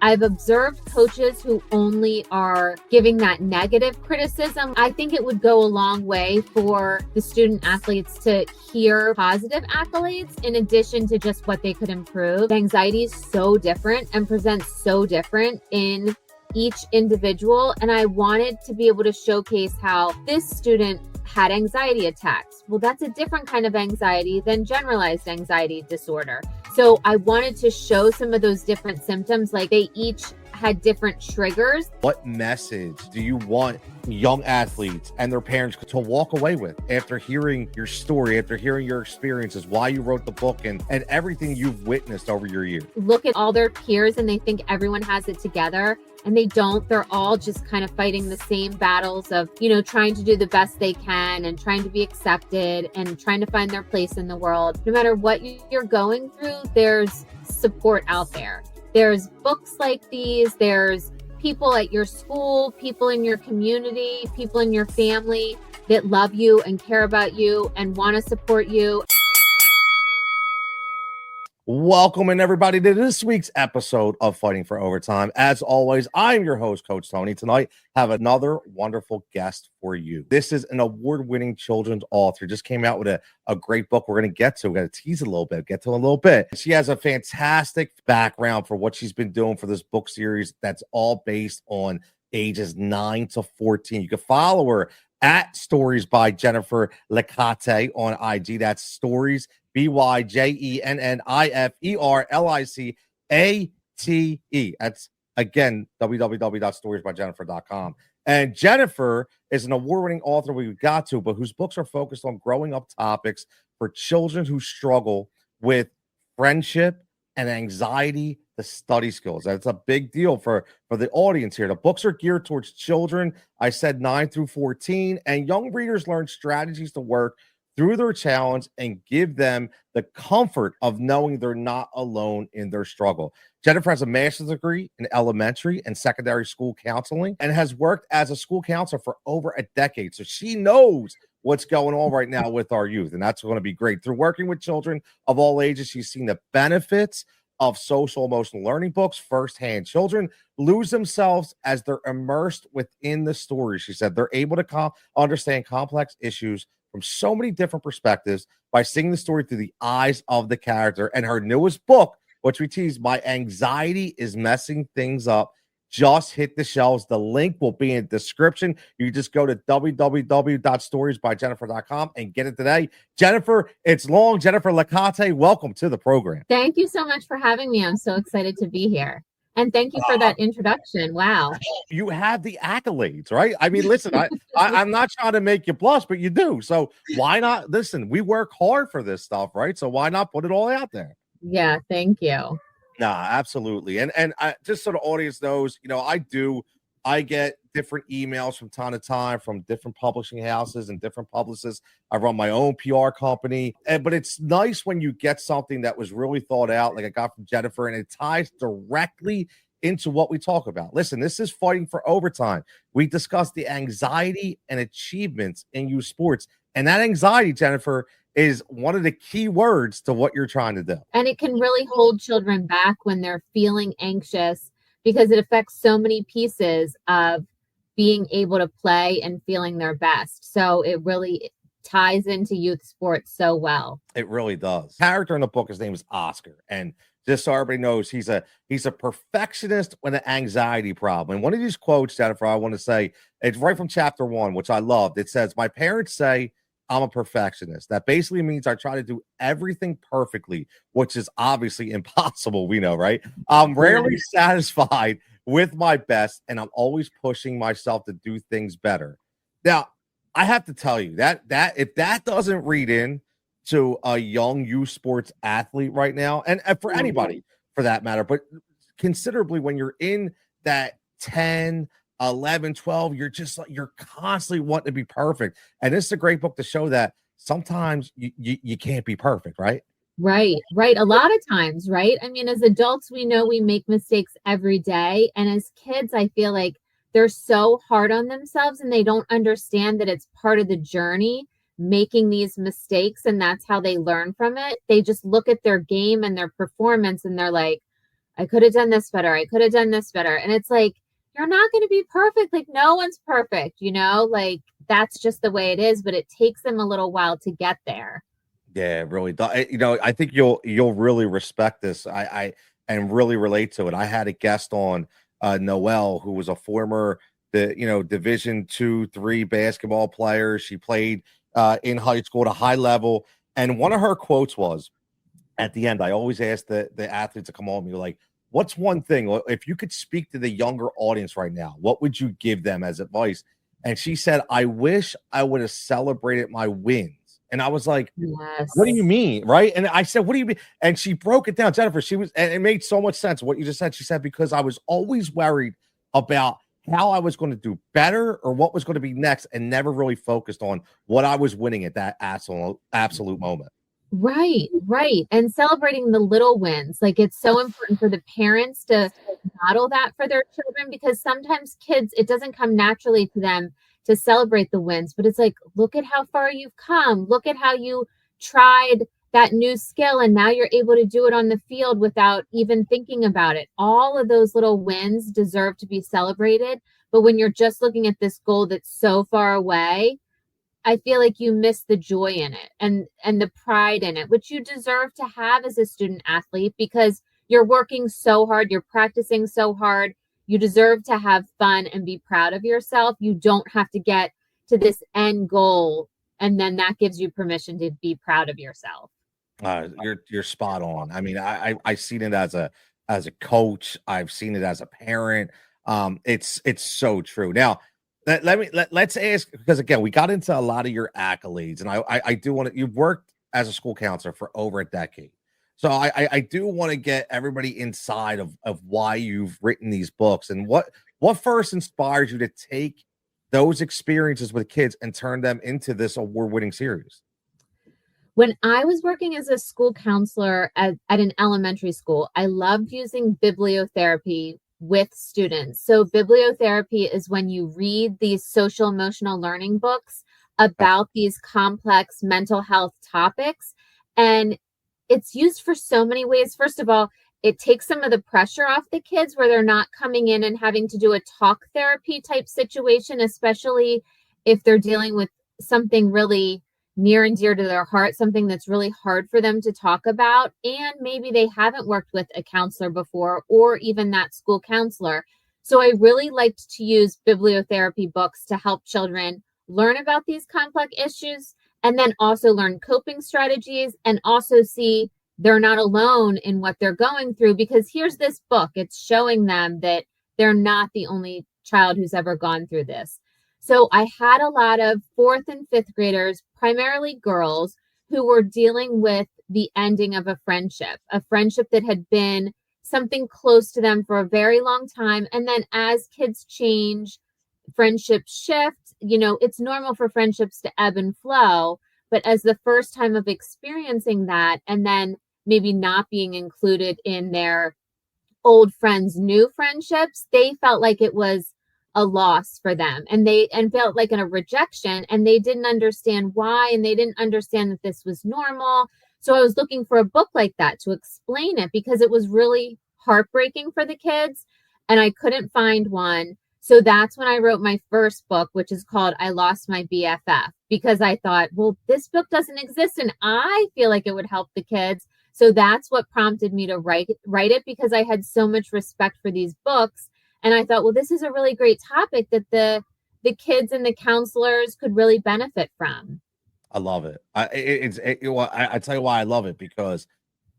I've observed coaches who only are giving that negative criticism. I think it would go a long way for the student athletes to hear positive accolades in addition to just what they could improve. Anxiety is so different and presents so different in each individual. And I wanted to be able to showcase how this student had anxiety attacks. Well, that's a different kind of anxiety than generalized anxiety disorder. So I wanted to show some of those different symptoms, like they each had different triggers. What message do you want young athletes and their parents to walk away with after hearing your story, after hearing your experiences, why you wrote the book, and everything you've witnessed over your years? Look at all their peers and they think everyone has it together, and they don't. They're all just kind of fighting the same battles of, trying to do the best they can and trying to be accepted and trying to find their place in the world. No matter what you're going through, there's support out there. There's books like these. There's people at your school, people in your community, people in your family that love you and care about you and want to support you. Welcome in everybody to this week's episode of Fighting for Overtime. As always, I'm your host, Coach Tony. Tonight, I have another wonderful guest for you. This is an award-winning children's author. Just came out with a great book we're going to get to. We're going to tease a little bit, get to a little bit. She has a fantastic background for what she's been doing for this book series that's all based on ages 9 to 14. You can follow her at Stories by Jennifer Licate on IG. That's Stories BYJENNIFERLICATE. That's again www.storiesbyjennifer.com. And Jennifer is an award-winning author we got to, but whose books are focused on growing up topics for children who struggle with friendship and anxiety, the study skills. That's a big deal for the audience here. The books are geared towards children, I said 9 through 14, and young readers learn strategies to work through their challenge and give them the comfort of knowing they're not alone in their struggle. Jennifer has a master's degree in elementary and secondary school counseling and has worked as a school counselor for over a decade. So she knows what's going on right now with our youth, and that's going to be great. Through working with children of all ages, she's seen the benefits of social emotional learning books firsthand. Children lose themselves as they're immersed within the story. She said they're able to understand complex issues from so many different perspectives by seeing the story through the eyes of the character. And her newest book, which we tease, My Anxiety is Messing Things Up, just hit the shelves. The link will be in the description. You just go to www.storiesbyjennifer.com and get it today. Jennifer, it's long. Jennifer Licate, welcome to the program. Thank you so much for having me. I'm so excited to be here. And thank you for that introduction. Wow. You have the accolades, right? I mean, listen, I'm not trying to make you blush, but you do. So why not? Listen, we work hard for this stuff, right? So why not put it all out there? Yeah, thank you. Nah, absolutely. And I, just so the audience knows, I get different emails from time to time from different publishing houses and different publicists. I run my own PR company, but it's nice when you get something that was really thought out, like I got from Jennifer, and it ties directly into what we talk about. Listen, this is Fighting for Overtime. We discuss the anxiety and achievements in youth sports, and that anxiety, Jennifer, is one of the key words to what you're trying to do. And it can really hold children back when they're feeling anxious because it affects so many pieces of being able to play and feeling their best. So it really ties into youth sports so well. It really does. Character in the book, his name is Oscar. And just so everybody knows, he's a perfectionist with an anxiety problem. And one of these quotes, Jennifer, I want to say, it's right from chapter 1, which I loved. It says, "My parents say I'm a perfectionist. That basically means I try to do everything perfectly, which is obviously impossible. We know, right? I'm rarely satisfied with my best, and I'm always pushing myself to do things better." Now, I have to tell you that if that doesn't read in to a young youth sports athlete right now, and for anybody for that matter, but considerably when you're in that 10, 11, 12, you're constantly wanting to be perfect. And this is a great book to show that sometimes you can't be perfect, right? Right. A lot of times, right? I mean, as adults, we know we make mistakes every day. And as kids, I feel like they're so hard on themselves and they don't understand that it's part of the journey, making these mistakes, and that's how they learn from it. They just look at their game and their performance and they're like, I could have done this better. I could have done this better. And it's like, you're not going to be perfect. Like, no one's perfect, like that's just the way it is, but it takes them a little while to get there. Yeah, it really does. I think you'll really respect this. I and really relate to it. I had a guest on, Noelle, who was a former Division 2, 3 basketball player. She played in high school at a high level, and one of her quotes was, at the end, I always ask the athletes to come on me like, what's one thing, if you could speak to the younger audience right now, what would you give them as advice? And she said, I wish I would have celebrated my wins. And I was like, Yes. what do you mean? Right. And I said, what do you mean? And she broke it down, Jennifer. And it made so much sense what you just said. She said, because I was always worried about how I was going to do better or what was going to be next, and never really focused on what I was winning at that absolute moment. Right. And celebrating the little wins. Like, it's so important for the parents to model that for their children, because sometimes kids, it doesn't come naturally to them to celebrate the wins, but it's like, look at how far you've come. Look at how you tried that new skill and now you're able to do it on the field without even thinking about it. All of those little wins deserve to be celebrated. But when you're just looking at this goal that's so far away, I feel like you miss the joy in it and the pride in it, which you deserve to have as a student athlete, because you're working so hard, you're practicing so hard. You deserve to have fun and be proud of yourself. You don't have to get to this end goal, and then that gives you permission to be proud of yourself. You're spot on. I mean, I've seen it as a coach. I've seen it as a parent. It's so true. Now, let's ask, because again, we got into a lot of your accolades, and I do want to. You've worked as a school counselor for over a decade, so I do want to get everybody inside of why you've written these books, and what first inspires you to take those experiences with kids and turn them into this award-winning series. When I was working as a school counselor at an elementary school, I loved using bibliotherapy with students. So bibliotherapy is when you read these social emotional learning books about these complex mental health topics. And it's used for so many ways. First of all, it takes some of the pressure off the kids where they're not coming in and having to do a talk therapy type situation, especially if they're dealing with something really near and dear to their heart, something that's really hard for them to talk about. And maybe they haven't worked with a counselor before, or even that school counselor. So I really liked to use bibliotherapy books to help children learn about these complex issues, and then also learn coping strategies, and also see they're not alone in what they're going through, because here's this book. It's showing them that they're not the only child who's ever gone through this. So I had a lot of 4th and 5th graders, primarily girls, who were dealing with the ending of a friendship that had been something close to them for a very long time. And then as kids change, friendships shift. It's normal for friendships to ebb and flow. But as the first time of experiencing that, and then maybe not being included in their old friends' new friendships, they felt like it was a loss for them, and felt like a rejection, and they didn't understand why, and they didn't understand that this was normal. So I was looking for a book like that to explain it, because it was really heartbreaking for the kids, and I couldn't find one. So that's when I wrote my first book, which is called I Lost My BFF, because I thought, well, this book doesn't exist and I feel like it would help the kids. So that's what prompted me to write it, because I had so much respect for these books. And I thought, well, this is a really great topic that the kids and the counselors could really benefit from. I love it. I tell you why I love it, because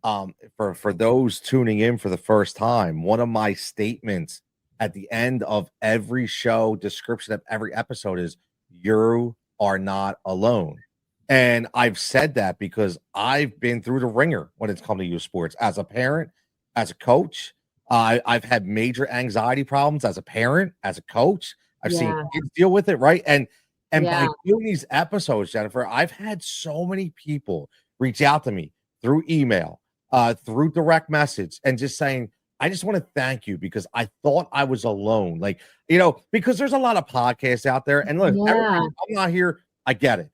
for those tuning in for the first time, one of my statements at the end of every show description of every episode is, you are not alone. And I've said that because I've been through the ringer when it's come to youth sports as a parent, as a coach. I've had major anxiety problems as a parent, as a coach. I've seen kids deal with it, right? And by doing these episodes, Jennifer, I've had so many people reach out to me through email, through direct message, and just saying, I just want to thank you because I thought I was alone. Like, because there's a lot of podcasts out there. And look, I'm not here. I get it.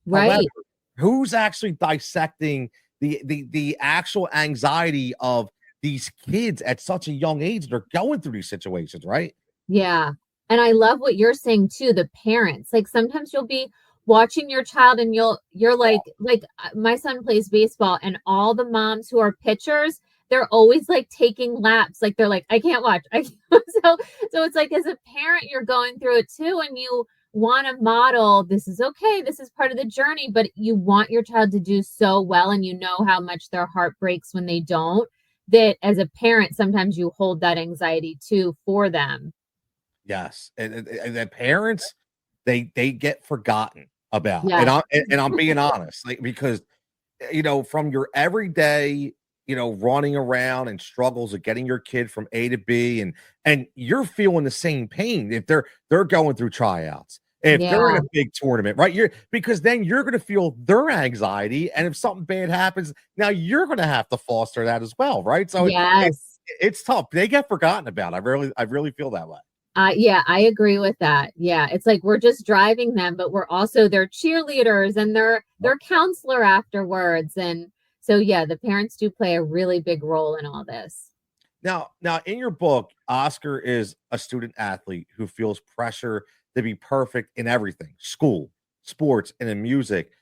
Right. However, who's actually dissecting the actual anxiety of these kids at such a young age, they're going through these situations, right? Yeah. And I love what you're saying too, the parents. Like sometimes you'll be watching your child and you're like my son plays baseball and all the moms who are pitchers, they're always like taking laps. Like they're like, I can't watch. I can't. So it's like as a parent, you're going through it too, and you want to model this is okay, this is part of the journey, but you want your child to do so well, and you know how much their heart breaks when they don't. That as a parent, sometimes you hold that anxiety too for them. Yes, and the parents, they get forgotten about, Yeah. and I'm being honest, like, because, from your everyday, running around and struggles of getting your kid from A to B, and you're feeling the same pain if they're going through tryouts, if they're in Yeah. a big tournament, right? Because then you're gonna feel their anxiety, and if something bad happens, now you're gonna have to foster that as well, right? So Yes. it's tough. They get forgotten about. I really feel that way. Yeah, I agree with that. Yeah, it's like we're just driving them, but we're also their cheerleaders and their counselor afterwards. And so yeah, the parents do play a really big role in all this. Now, in your book, Oscar is a student athlete who feels pressure to be perfect in everything, school, sports, and in music.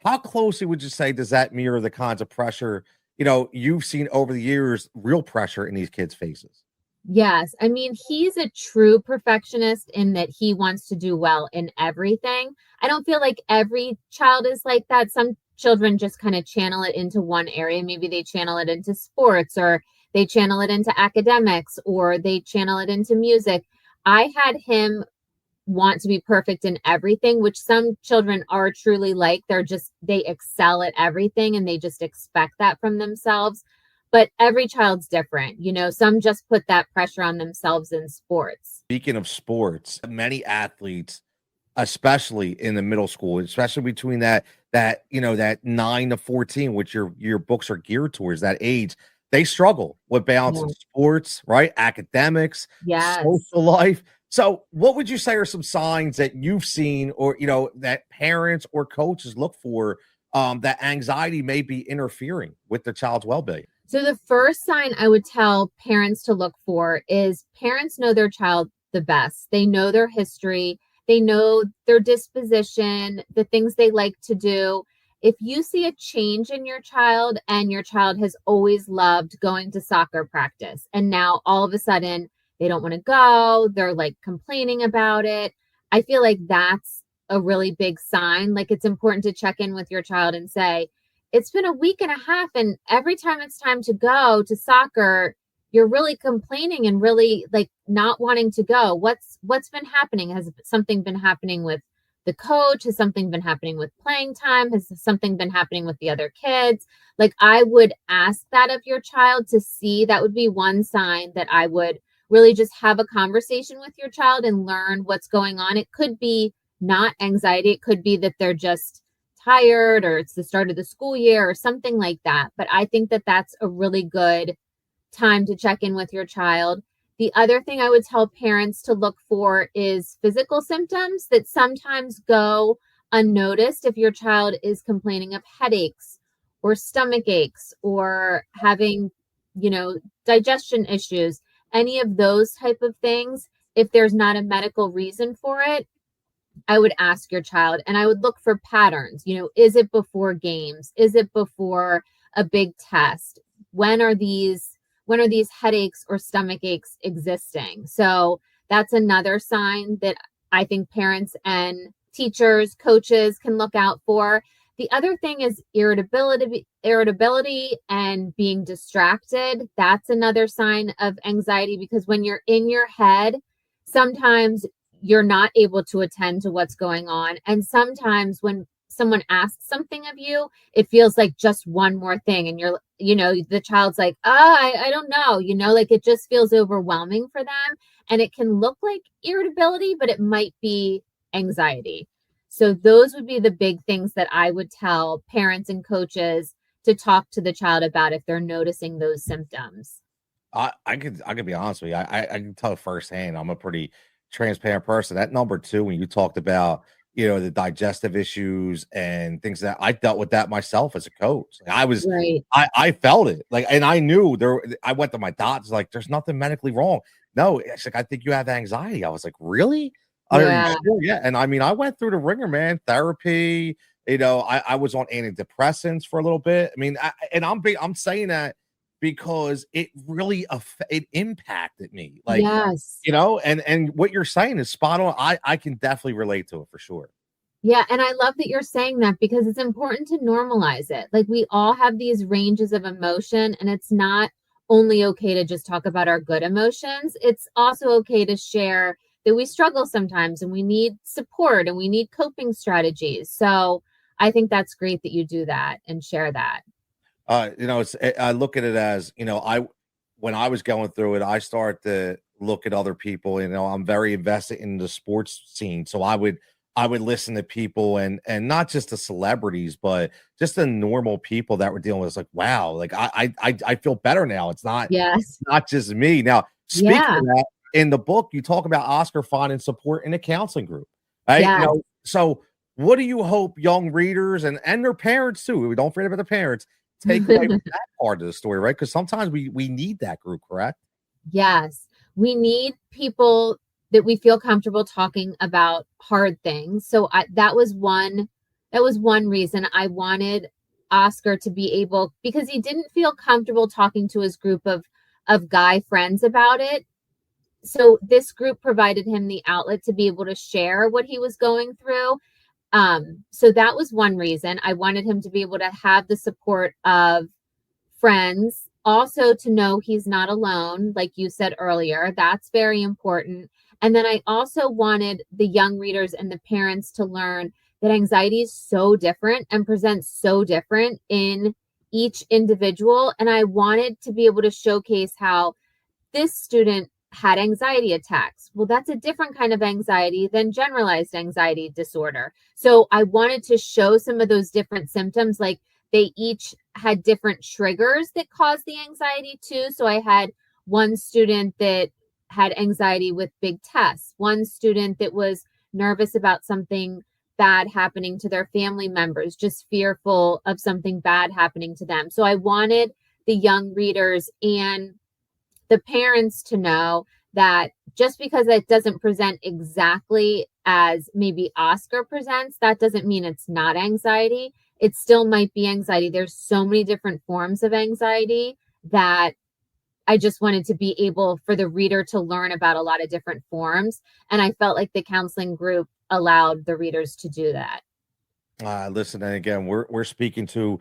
How closely would you say does that mirror the kinds of pressure, you've seen over the years, real pressure in these kids' faces? Yes. I mean, he's a true perfectionist in that he wants to do well in everything. I don't feel like every child is like that. Some children just kind of channel it into one area. Maybe they channel it into sports, or they channel it into academics, or they channel it into music. I had him want to be perfect in everything, which some children are truly like. They excel at everything and they just expect that from themselves. But every child's different. Some just put that pressure on themselves in sports. Speaking of sports, many athletes, especially in the middle school, especially between that 9 to 14, which your books are geared towards that age, they struggle with balancing Yeah. sports, right? Academics, Yes. social life. So, what would you say are some signs that you've seen, or that parents or coaches look for, that anxiety may be interfering with the child's well-being? So the first sign I would tell parents to look for is parents know their child the best. They know their history, they know their disposition, the things they like to do. If you see a change in your child and your child has always loved going to soccer practice and now all of a sudden they don't want to go, they're like complaining about it. I feel like that's a really big sign. Like it's important to check in with your child and say, it's been a week and a half and every time it's time to go to soccer, you're really complaining and really like not wanting to go. What's been happening? Has something been happening with the coach? Has something been happening with playing time? Has something been happening with the other kids? Like I would ask that of your child to see. That would be one sign that I would really just have a conversation with your child and learn what's going on. It could be not anxiety. It could be that they're just tired or it's the start of the school year or something like that. But I think that that's a really good time to check in with your child. The other thing I would tell parents to look for is physical symptoms that sometimes go unnoticed. If your child is complaining of headaches or stomach aches or having, digestion issues, any of those type of things, if there's not a medical reason for it, I would ask your child and I would look for patterns. Is it before games? Is it before a big test? When are these headaches or stomach aches existing? So that's another sign that I think parents and teachers, coaches can look out for. The other thing is irritability and being distracted. That's another sign of anxiety because when you're in your head, sometimes you're not able to attend to what's going on. And sometimes when someone asks something of you, it feels like just one more thing. And the child's like, I don't know, like it just feels overwhelming for them. And it can look like irritability, but it might be anxiety. So those would be the big things that I would tell parents and coaches to talk to the child about if they're noticing those symptoms. I could be honest with you. I can tell firsthand. I'm a pretty transparent person. That number two, when you talked about the digestive issues and things that I dealt with that myself as a coach. Like Right. I felt it, like, and I knew I went to my doctors, like, there's nothing medically wrong. No, it's like, I think you have anxiety. I was like, really? Are you Yeah. sure? Yeah. And I mean, I went through the ringer, man, therapy. I was on antidepressants for a little bit. I mean, I'm saying that because it really it impacted me. Like, Yes. and what you're saying is spot on. I can definitely relate to it for sure. Yeah, and I love that you're saying that because it's important to normalize it. Like we all have these ranges of emotion, and it's not only okay to just talk about our good emotions. It's also okay to share that we struggle sometimes and we need support and we need coping strategies. So I think that's great that you do that and share that. I look at it as, when I was going through it, I started to look at other people. I'm very invested in the sports scene, so I would listen to people, and not just the celebrities, but just the normal people that were dealing with. It's like, wow, like I feel better now. It's Yes. not just me. Now, speaking Yeah. of that, in the book, you talk about Oscar finding support in a counseling group, right? Yes. So what do you hope young readers and their parents too? We don't forget about the parents take away from that part of the story, right? Because sometimes we need that group, correct? Yes. We need people that we feel comfortable talking about hard things. So that was one reason I wanted Oscar to be able, because he didn't feel comfortable talking to his group of guy friends about it. So this group provided him the outlet to be able to share what he was going through. So that was one reason I wanted him to be able to have the support of friends, also to know he's not alone, like you said earlier. That's very important. And then I also wanted the young readers and the parents to learn that anxiety is so different and presents so different in each individual. And I wanted to be able to showcase how this student had anxiety attacks. Well, that's a different kind of anxiety than generalized anxiety disorder. So I wanted to show some of those different symptoms, like they each had different triggers that caused the anxiety too. So I had one student that had anxiety with big tests, one student that was nervous about something bad happening to their family members, just fearful of something bad happening to them. So I wanted the young readers and the parents to know that just because it doesn't present exactly as maybe Oscar presents, that doesn't mean it's not anxiety. It still might be anxiety. There's so many different forms of anxiety that I just wanted to be able for the reader to learn about a lot of different forms. And I felt like the counseling group allowed the readers to do that. Listen, and again, we're speaking to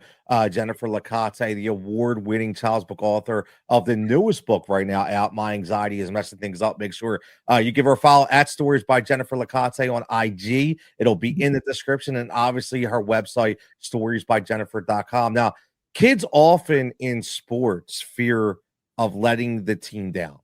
Jennifer Licate, the award-winning child's book author of the newest book right now out, My Anxiety is Messing Things Up. Make sure you give her a follow at Stories by Jennifer Licate on IG. It'll be in the description, and obviously her website, storiesbyjennifer.com. Now, kids often in sports fear of letting the team down.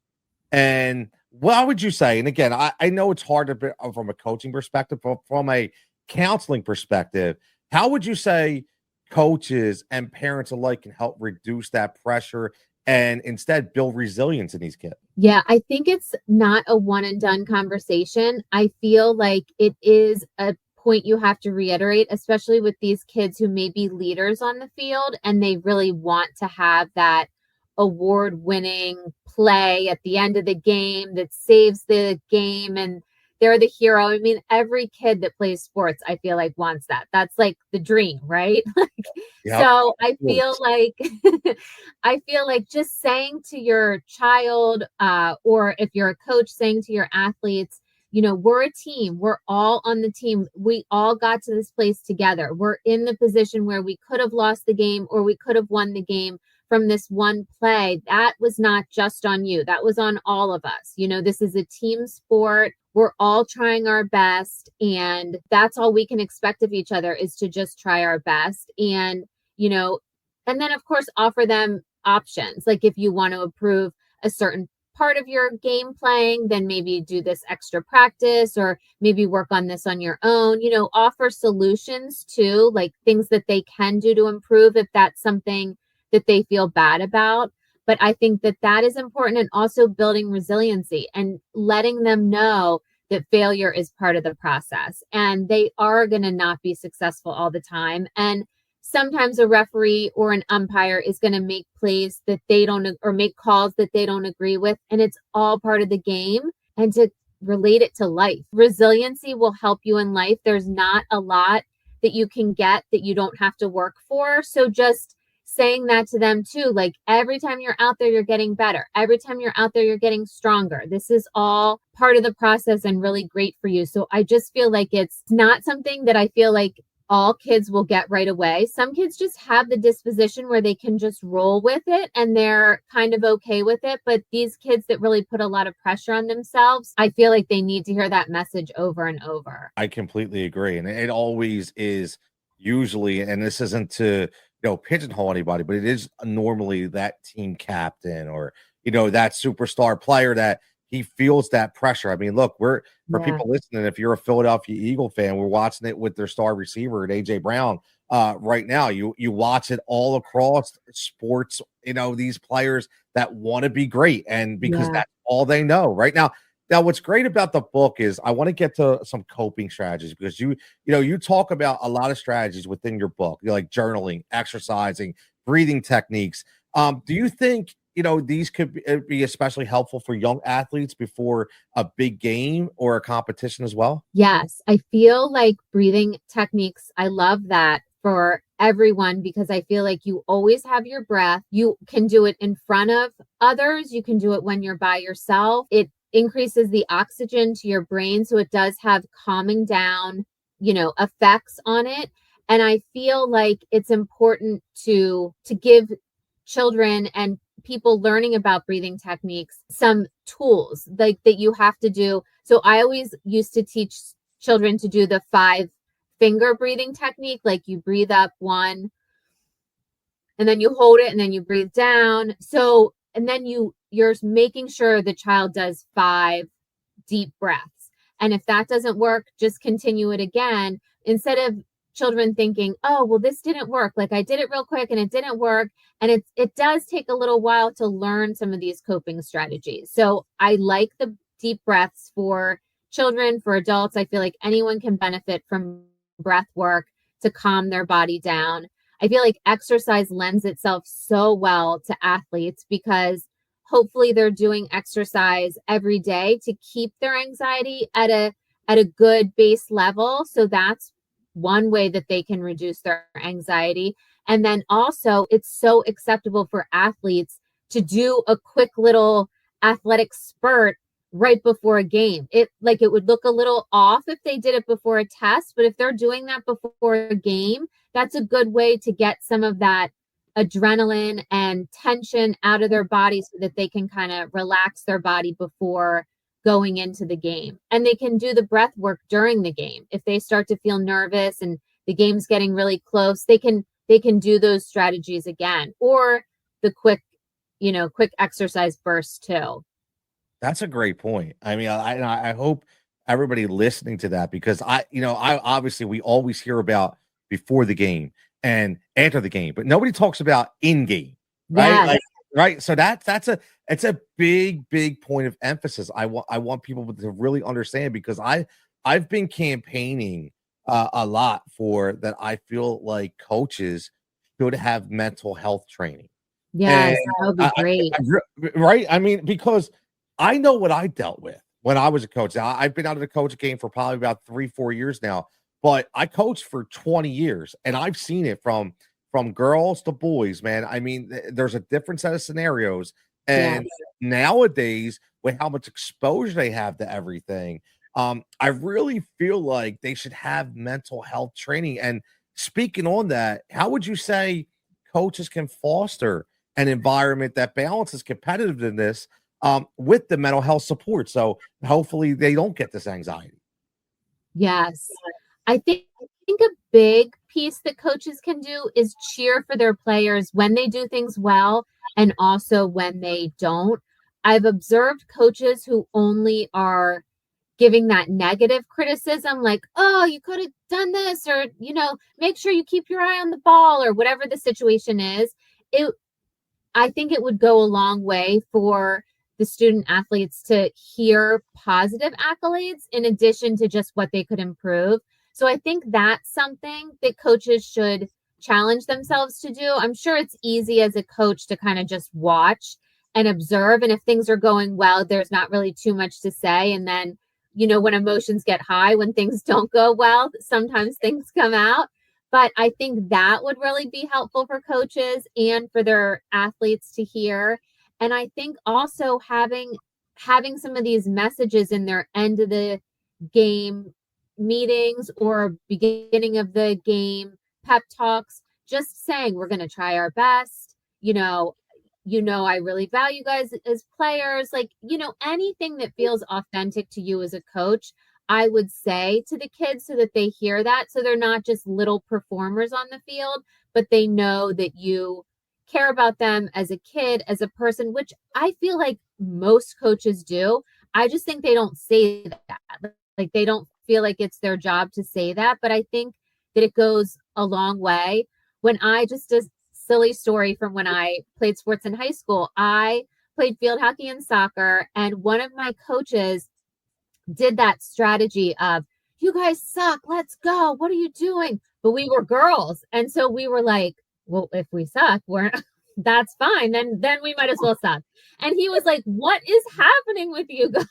And what would you say? And again, I know it's hard to be, from a coaching perspective, but from a counseling perspective, how would you say coaches and parents alike can help reduce that pressure and instead build resilience in these kids? Yeah, I think it's not a one and done conversation. I feel like it is a point you have to reiterate, especially with these kids who may be leaders on the field and they really want to have that award winning play at the end of the game that saves the game and they're the hero. I mean, every kid that plays sports, I feel like wants that. That's like the dream, right? Yep. So I feel like I feel like just saying to your child, or if you're a coach, saying to your athletes, we're a team. We're all on the team. We all got to this place together. We're in the position where we could have lost the game or we could have won the game from this one play. That was not just on you. That was on all of us. This is a team sport. We're all trying our best. And that's all we can expect of each other is to just try our best. And then of course, offer them options. Like if you want to improve a certain part of your game playing, then maybe do this extra practice or maybe work on this on your own, offer solutions too, like things that they can do to improve if that's something that they feel bad about. But I think that is important, and also building resiliency and letting them know that failure is part of the process, and they are going to not be successful all the time. And sometimes a referee or an umpire is going to make plays that they don't, or make calls that they don't agree with. And it's all part of the game. And to relate it to life, resiliency will help you in life. There's not a lot that you can get that you don't have to work for. So just saying that to them too, like every time you're out there, you're getting better. Every time you're out there, you're getting stronger. This is all part of the process and really great for you. So I just feel like it's not something that I feel like all kids will get right away. Some kids just have the disposition where they can just roll with it and they're kind of okay with it. But these kids that really put a lot of pressure on themselves, I feel like they need to hear that message over and over. I completely agree. And it always is usually, and this isn't to, pigeonhole anybody, but it is normally that team captain or, that superstar player that he feels that pressure. I mean, look, for people listening, if you're a Philadelphia Eagle fan, we're watching it with their star receiver at AJ Brown right now. You watch it all across sports, these players that want to be great, and because that's all they know right now. Now, what's great about the book is I want to get to some coping strategies, because you talk about a lot of strategies within your book, like journaling, exercising, breathing techniques. Do you think these could be especially helpful for young athletes before a big game or a competition as well? Yes, I feel like breathing techniques, I love that for everyone, because I feel like you always have your breath. You can do it in front of others. You can do it when you're by yourself. It increases the oxygen to your brain. So it does have calming down, effects on it. And I feel like it's important to give children and people learning about breathing techniques some tools like that you have to do. So I always used to teach children to do the 5-finger breathing technique. Like you breathe up 1 and then you hold it and then you breathe down. So, and then you're making sure the child does 5 deep breaths. And if that doesn't work, just continue it again, instead of children thinking, oh, well, this didn't work. Like I did it real quick and it didn't work. And it does take a little while to learn some of these coping strategies. So I like the deep breaths for children, for adults. I feel like anyone can benefit from breath work to calm their body down. I feel like exercise lends itself so well to athletes, because hopefully they're doing exercise every day to keep their anxiety at a good base level. So that's one way that they can reduce their anxiety. And then also, it's so acceptable for athletes to do a quick little athletic spurt right before a game. It would look a little off if they did it before a test, but if they're doing that before a game, that's a good way to get some of that adrenaline and tension out of their body so that they can kind of relax their body before going into the game. And they can do the breath work during the game. If they start to feel nervous and the game's getting really close, they can do those strategies again, or the quick exercise bursts too. That's a great point. I mean, I hope everybody listening to that, because I obviously we always hear about before the game and after the game, but nobody talks about in game, right? Yes. Like, right. So it's a big point of emphasis. I want people to really understand, because I've been campaigning a lot for that. I feel like coaches should have mental health training. Yes, And that would be great. right. I mean, because I know what I dealt with when I was a coach. Now, I've been out of the coach game for probably about 3-4 years now, but I coached for 20 years, and I've seen it from girls to boys, man. I mean, there's a different set of scenarios. And nowadays, with how much exposure they have to everything, I really feel like they should have mental health training. And speaking on that, how would you say coaches can foster an environment that balances competitiveness with the mental health support, so hopefully they don't get this anxiety? Yes. I think a big piece that coaches can do is cheer for their players when they do things well and also when they don't. I've observed coaches who only are giving that negative criticism, like, oh, you could have done this, or, make sure you keep your eye on the ball, or whatever the situation is. I think it would go a long way for the student athletes to hear positive accolades in addition to just what they could improve. So I think that's something that coaches should challenge themselves to do. I'm sure it's easy as a coach to kind of just watch and observe. And if things are going well, there's not really too much to say. And then, when emotions get high, when things don't go well, sometimes things come out. But I think that would really be helpful for coaches and for their athletes to hear. And I think also having some of these messages in their end of the game meetings or beginning of the game pep talks, just saying we're going to try our best. I really value you guys as players. Like, anything that feels authentic to you as a coach, I would say to the kids so that they hear that. So they're not just little performers on the field, but they know that you care about them as a kid, as a person, which I feel like most coaches do. I just think they don't say that. Like they don't feel like it's their job to say that. But I think that it goes a long way. When I just a silly story from when I played sports in high school, I played field hockey and soccer, and one of my coaches did that strategy of, you guys suck, let's go, what are you doing? But we were girls, and so we were like, well, if we suck, we're that's fine, then we might as well suck. And he was like, what is happening with you guys?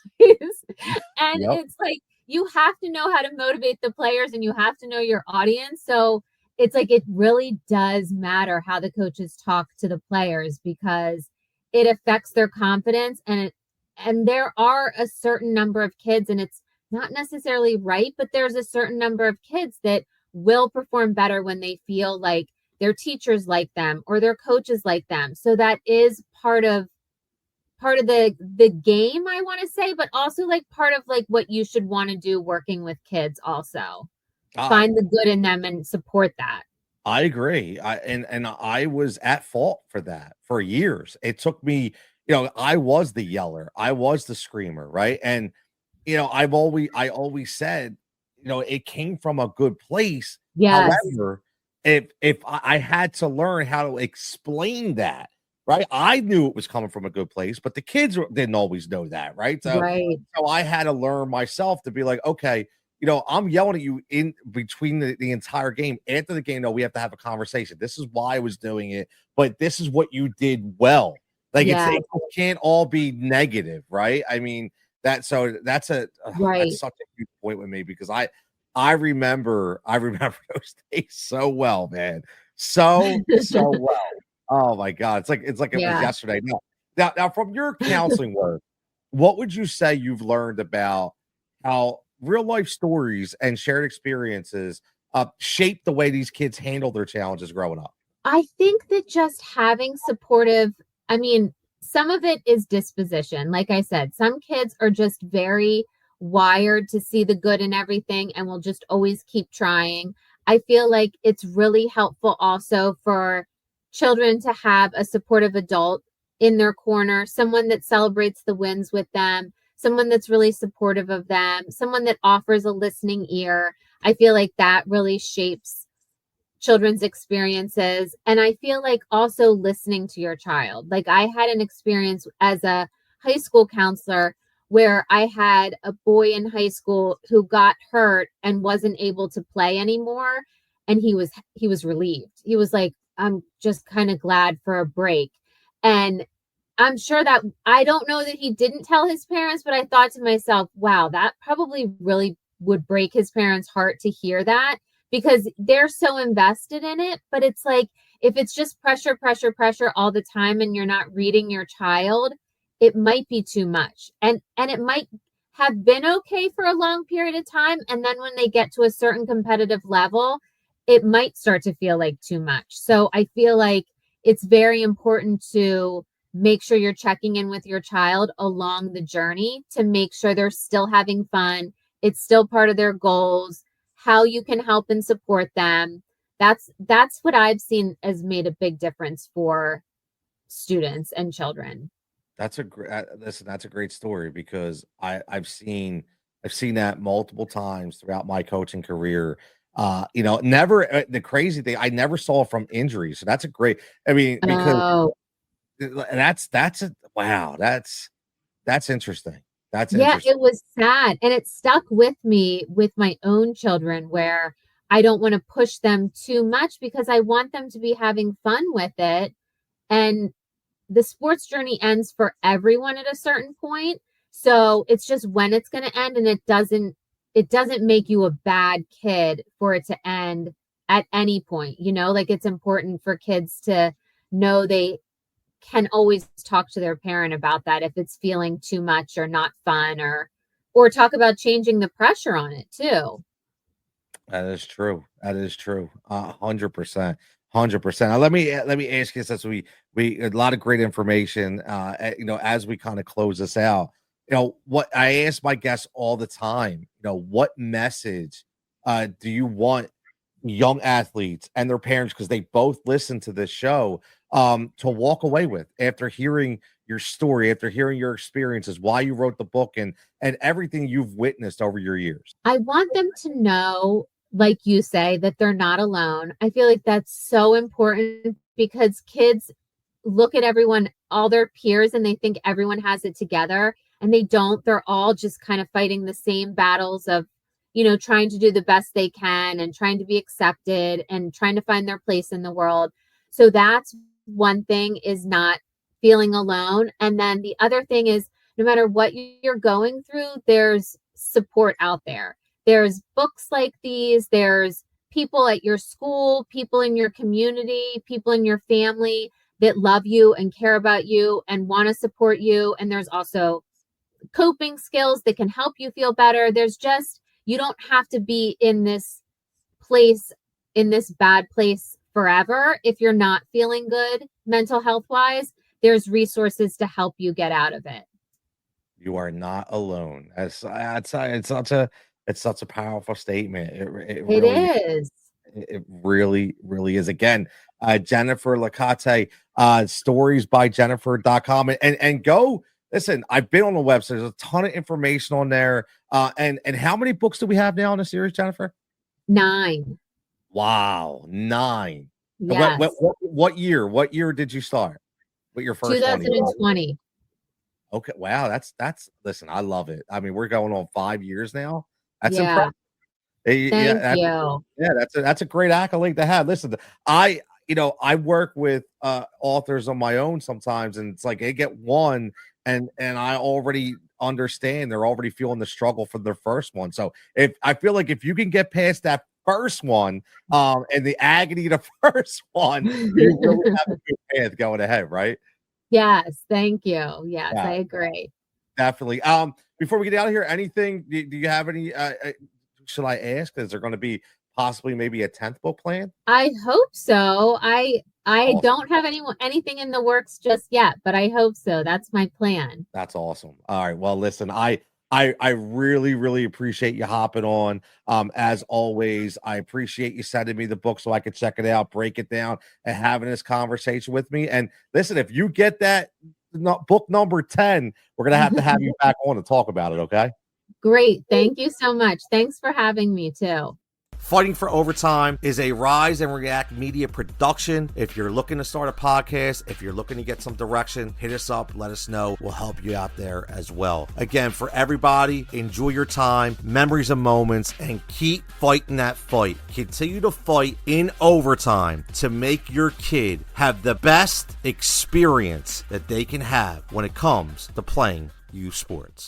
And Yep. it's like, you have to know how to motivate the players and you have to know your audience. So it's like, it really does matter how the coaches talk to the players because it affects their confidence. And there are a certain number of kids, and it's not necessarily right, but there's a certain number of kids that will perform better when they feel like their teachers like them or their coaches like them. So that is part of the game, I want to say, but also like part of like what you should want to do working with kids also. I Find the good in them and support that. I agree. And I was at fault for that for years. It took me, I was the yeller, I was the screamer, right? And I always said, it came from a good place. Yes. However, if I had to learn how to explain that, right? I knew it was coming from a good place, but the kids didn't always know that, right? Right. So I had to learn myself to be like, okay, I'm yelling at you in between the entire game. After the game, no, we have to have a conversation. This is why I was doing it, but this is what you did well. Like it can't all be negative, right? I mean, that's right. that's such a huge point with me because I remember those days so well, man. So well. Oh my God. It's like it was yesterday. Now from your counseling work, what would you say you've learned about how real life stories and shared experiences shape the way these kids handle their challenges growing up? I think that just having supportive, I mean, some of it is disposition. Like I said, some kids are just very wired to see the good in everything and will just always keep trying. I feel like it's really helpful also for children to have a supportive adult in their corner, someone that celebrates the wins with them, someone that's really supportive of them, someone that offers a listening ear. I feel like that really shapes children's experiences. And I feel like also listening to your child. Like I had an experience as a high school counselor where I had a boy in high school who got hurt and wasn't able to play anymore. And he was relieved. He was like, I'm just kind of glad for a break. And I'm sure that I don't know that he didn't tell his parents, but I thought to myself, wow, that probably really would break his parents' heart to hear that because they're so invested in it. But it's like, if it's just pressure, pressure, pressure all the time and you're not reading your child, it might be too much. And it might have been okay for a long period of time. And then when they get to a certain competitive level, it might start to feel like too much. So I feel like it's very important to make sure you're checking in with your child along the journey to make sure they're still having fun. It's still part of their goals, how you can help and support them. That's what I've seen has made a big difference for students and children. That's a great listen. That's a great story because I've seen that multiple times throughout my coaching career. Never the crazy thing. I never saw it from injuries. So that's a great. I mean, because Oh, that's a wow. That's That's interesting. That's Yeah, interesting. it was sad. And it stuck with me with my own children where I don't want to push them too much because I want them to be having fun with it. And the sports journey ends for everyone at a certain point. So it's just when it's going to end, and it doesn't make you a bad kid for it to end at any point. Like it's important for kids to know they can always talk to their parent about that if it's feeling too much or not fun, or talk about changing the pressure on it too. That is true. That is true. 100%. 100%. Now, let me ask you, since we a lot of great information, as we kind of close this out, what I ask my guests all the time, what message do you want young athletes and their parents, because they both listen to this show, to walk away with after hearing your story, after hearing your experiences, why you wrote the book, and everything you've witnessed over your years? I want them to know, like you say, that they're not alone. I feel like that's so important because kids look at everyone, all their peers, and they think everyone has it together, and they don't. They're all just kind of fighting the same battles of, trying to do the best they can and trying to be accepted and trying to find their place in the world. So that's one thing, is not feeling alone. And then the other thing is, no matter what you're going through, there's support out there. There's books like these, there's people at your school, people in your community, people in your family that love you and care about you and want to support you. And there's also coping skills that can help you feel better. You don't have to be in this bad place forever. If you're not feeling good mental health wise, there's resources to help you get out of it. You are not alone. It's such a powerful statement. It is. It really, really is. Again, Jennifer Licate, storiesbyjennifer.com, and go listen. I've been on the website. There's a ton of information on there. And how many books do we have now in the series, Jennifer? 9. Wow, 9. And Yes. What year? What year did you start? What your first one? 2020. Okay, wow, that's listen, I love it. I mean, we're going on 5 years now. That's Yeah. impressive. Yeah, Thank you. yeah, that's a great accolade to have. Listen, I work with authors on my own sometimes, and it's like they get one, and I already understand they're already feeling the struggle for their first one. So if I feel like if you can get past that first one, and the agony of the first one, you really have a good path going ahead, right? Yes, thank you. Yes, Yeah, I agree. definitely. Before we get out of here, anything? Do you have any? Should I ask? Is there going to be possibly maybe a 10th book plan? I hope so. I Awesome. don't have anything in the works just yet, but I hope so. That's my plan. That's awesome. All right. Well, listen, I really, really appreciate you hopping on. As always, I appreciate you sending me the book so I could check it out, break it down, and having this conversation with me. And listen, if you get that book number 10, we're gonna have you back on to talk about it. Okay. Great. Thank you so much. Thanks for having me too. Fighting for Overtime is a Rise and React media production. If you're looking to start a podcast, if you're looking to get some direction, hit us up, let us know. We'll help you out there as well. Again, for everybody, enjoy your time, memories and moments, and keep fighting that fight. Continue to fight in overtime to make your kid have the best experience that they can have when it comes to playing youth sports.